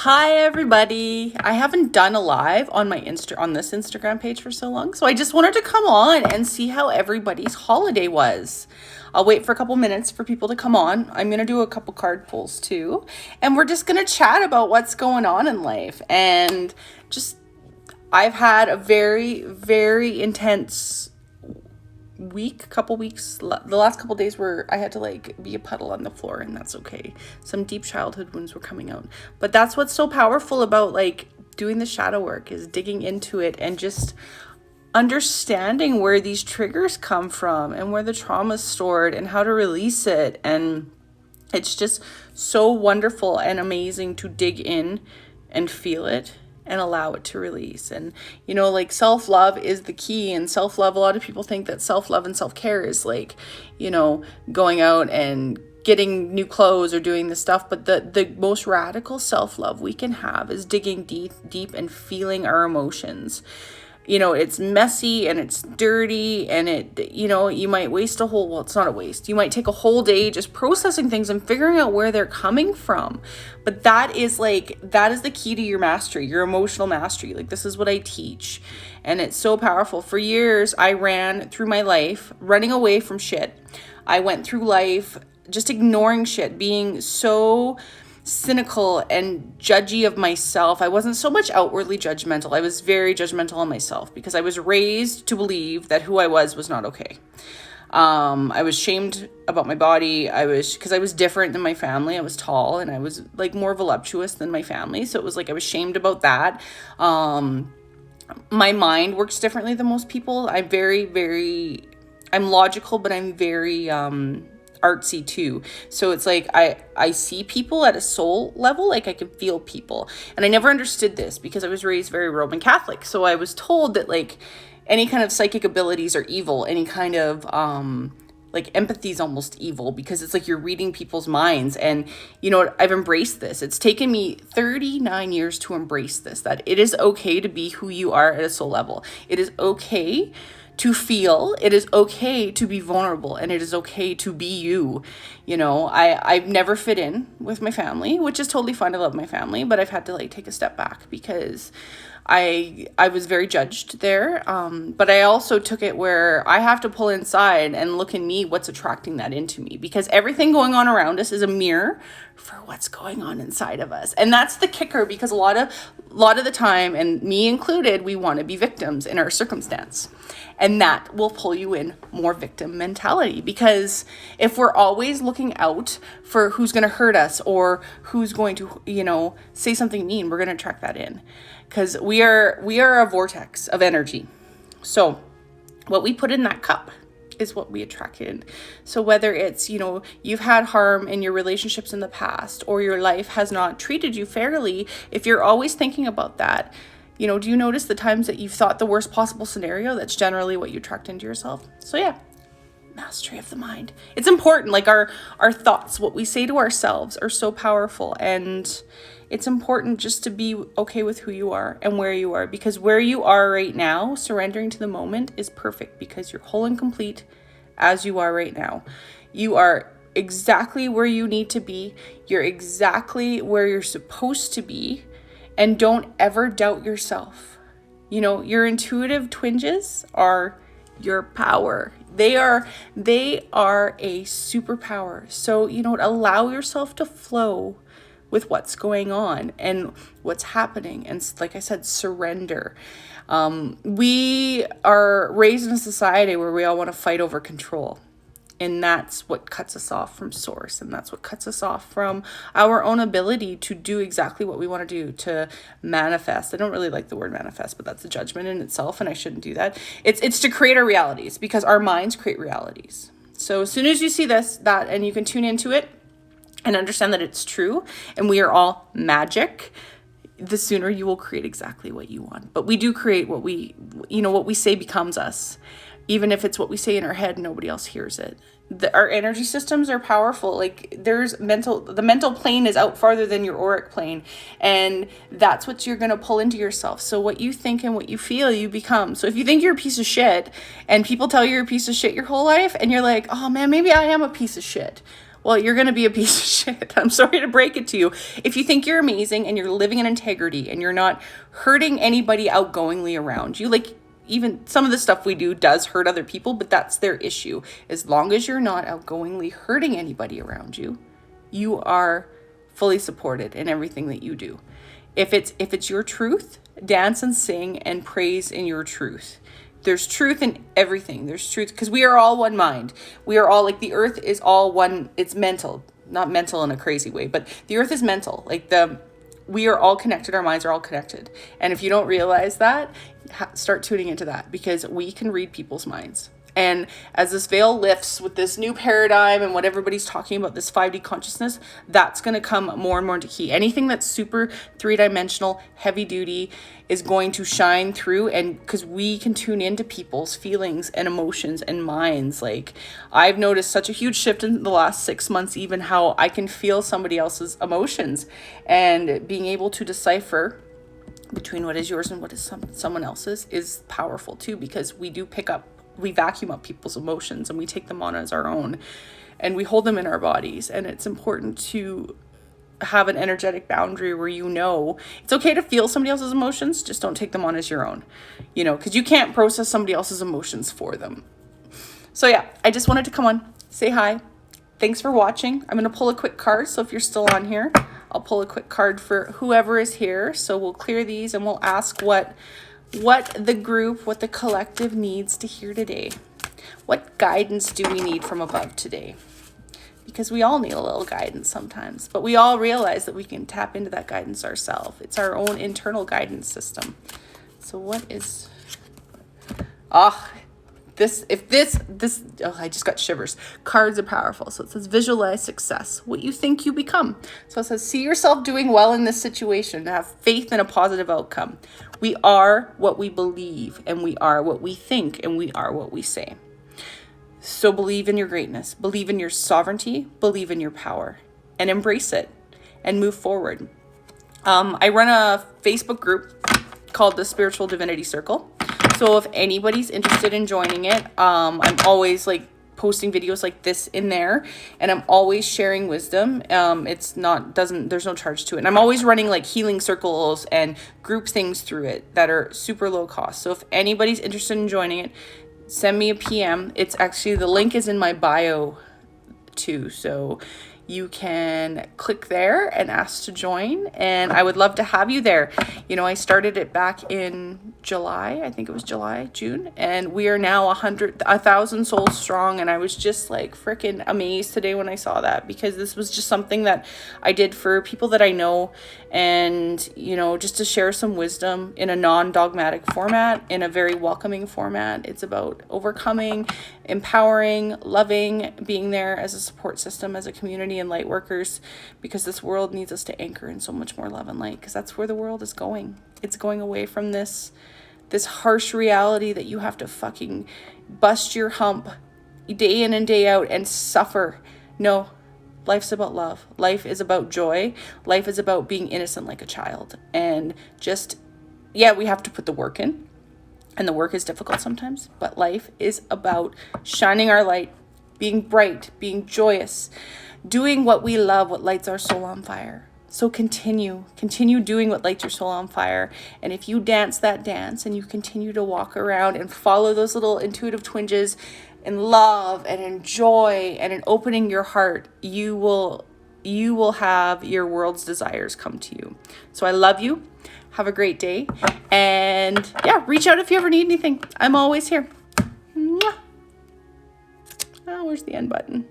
Hi everybody. I haven't done a live on my on this Instagram page for so long, so I just wanted to come on and see how everybody's holiday was. I'll wait for a couple minutes for people to come on. I'm going to do a couple card pulls too, and we're just going to chat about what's going on in life. And just I've had a very intense couple weeks. The last couple days where I had to be a puddle on the floor, and that's okay. Some deep childhood wounds were coming out, but that's what's so powerful about doing the shadow work, is digging into it and just understanding where these triggers come from and where the trauma is stored and how to release it. And it's just so wonderful and amazing to dig in and feel it and allow it to release. And self-love is the key. And self-love, a lot of people think that self-love and self-care is going out and getting new clothes or doing this stuff, but the most radical self-love we can have is digging deep and feeling our emotions. It's messy and it's dirty, and you might waste it's not a waste. You might take a whole day just processing things and figuring out where they're coming from. But that is the key to your mastery, your emotional mastery. This is what I teach. And it's so powerful. For years, I ran through my life running away from shit. I went through life just ignoring shit, being so cynical and judgy of myself. I wasn't so much outwardly judgmental. I was very judgmental on myself because I was raised to believe that who I was not okay. I was shamed about my body. Because I was different than my family. I was tall and I was more voluptuous than my family. So it was I was shamed about that. My mind works differently than most people. I'm logical, but I'm very, artsy too. So it's I see people at a soul level, I can feel people. And I never understood this because I was raised very Roman Catholic. So I was told that any kind of psychic abilities are evil. Any kind of empathy is almost evil because it's you're reading people's minds. And I've embraced this. It's taken me 39 years to embrace this, that it is okay to be who you are at a soul level. It is okay to feel, it is okay to be vulnerable, and it is okay to be you. I've never fit in with my family, which is totally fine. I love my family, but I've had to take a step back because I was very judged there. But I also took it where I have to pull inside and look in me, what's attracting that into me, because everything going on around us is a mirror for what's going on inside of us. And that's the kicker, because a lot of the time, and me included, we want to be victims in our circumstance. And that will pull you in more victim mentality, because if we're always looking out for who's going to hurt us or who's going to, say something mean, we're going to attract that in, because we are a vortex of energy. So what we put in that cup is what we attract in. So whether it's, you've had harm in your relationships in the past, or your life has not treated you fairly, if you're always thinking about that, do you notice the times that you've thought the worst possible scenario? That's generally what you attract into yourself. So yeah, mastery of the mind. It's important. Our thoughts, what we say to ourselves, are so powerful. And it's important just to be okay with who you are and where you are, because where you are right now, surrendering to the moment, is perfect, because you're whole and complete as you are right now. You are exactly where you need to be. You're exactly where you're supposed to be. And don't ever doubt yourself. Your intuitive twinges are your power. They are a superpower. So, allow yourself to flow with what's going on and what's happening. And like I said, surrender. We are raised in a society where we all want to fight over control. And that's what cuts us off from source. And that's what cuts us off from our own ability to do exactly what we want to do, to manifest. I don't really like the word manifest, but that's a judgment in itself, and I shouldn't do that. It's to create our realities, because our minds create realities. So as soon as you see that, and you can tune into it and understand that it's true, and we are all magic, the sooner you will create exactly what you want. But we do create what we say becomes us. Even if it's what we say in our head, nobody else hears it. Our energy systems are powerful. The mental plane is out farther than your auric plane. And that's what you're going to pull into yourself. So what you think and what you feel, you become. So if you think you're a piece of shit and people tell you you're a piece of shit your whole life, and you're like, oh man, maybe I am a piece of shit. well, you're going to be a piece of shit. I'm sorry to break it to you. If you think you're amazing and you're living in integrity and you're not hurting anybody outgoingly around you, like even some of the stuff we do does hurt other people, but that's their issue. As long as you're not outgoingly hurting anybody around you, you are fully supported in everything that you do. If it's your truth, dance and sing and praise in your truth. There's truth in everything. There's truth because we are all one mind. We are all like the earth is all one. It's mental, not mental in a crazy way, but the earth is mental. Like we are all connected. Our minds are all connected. And if you don't realize that, start tuning into that because we can read people's minds. And as this veil lifts with this new paradigm and what everybody's talking about, this 5D consciousness, that's going to come more and more into key. Anything that's super 3-dimensional, heavy duty is going to shine through. And because we can tune into people's feelings and emotions and minds. Like I've noticed such a huge shift in the last 6 months, even how I can feel somebody else's emotions and being able to decipher between what is yours and what is someone else's is powerful too, because we vacuum up people's emotions and we take them on as our own and we hold them in our bodies. And it's important to have an energetic boundary where it's okay to feel somebody else's emotions, just don't take them on as your own, because you can't process somebody else's emotions for them. So yeah, I just wanted to come on, say hi. Thanks for watching. I'm going to pull a quick card. So if you're still on here, I'll pull a quick card for whoever is here. So we'll clear these and we'll ask what the collective needs to hear today. What guidance do we need from above today? Because we all need a little guidance sometimes, but we all realize that we can tap into that guidance ourselves. It's our own internal guidance system. So what is, I just got shivers. Cards are powerful. So it says visualize success, what you think you become. So it says see yourself doing well in this situation, have faith in a positive outcome. We are what we believe, and we are what we think, and we are what we say. So believe in your greatness, believe in your sovereignty, believe in your power, and embrace it and move forward. I run a Facebook group called the Spiritual Divinity Circle. So if anybody's interested in joining it, I'm always like posting videos like this in there, and I'm always sharing wisdom. There's no charge to it. And I'm always running like healing circles and group things through it that are super low cost. So if anybody's interested in joining it, send me a PM. It's actually, the link is in my bio too. So you can click there and ask to join, and I would love to have you there. I started it back in July, I think it was June, and we are now 1,000 souls strong. And I was just like freaking amazed today when I saw that, because this was just something that I did for people that I know, and just to share some wisdom in a non-dogmatic format, in a very welcoming format. It's about overcoming, empowering, loving, being there as a support system, as a community and light workers, because this world needs us to anchor in so much more love and light, because that's where the world is going. It's going away from this harsh reality that you have to fucking bust your hump day in and day out and suffer. No, life's about love. Life is about joy. Life is about being innocent like a child. And we have to put the work in. And the work is difficult sometimes. But life is about shining our light, being bright, being joyous, doing what we love, what lights our soul on fire. So continue doing what lights your soul on fire. And if you dance that dance and you continue to walk around and follow those little intuitive twinges in love and in joy and in opening your heart, you will have your world's desires come to you. So I love you. Have a great day. And reach out if you ever need anything. I'm always here. Mwah. Oh, where's the end button?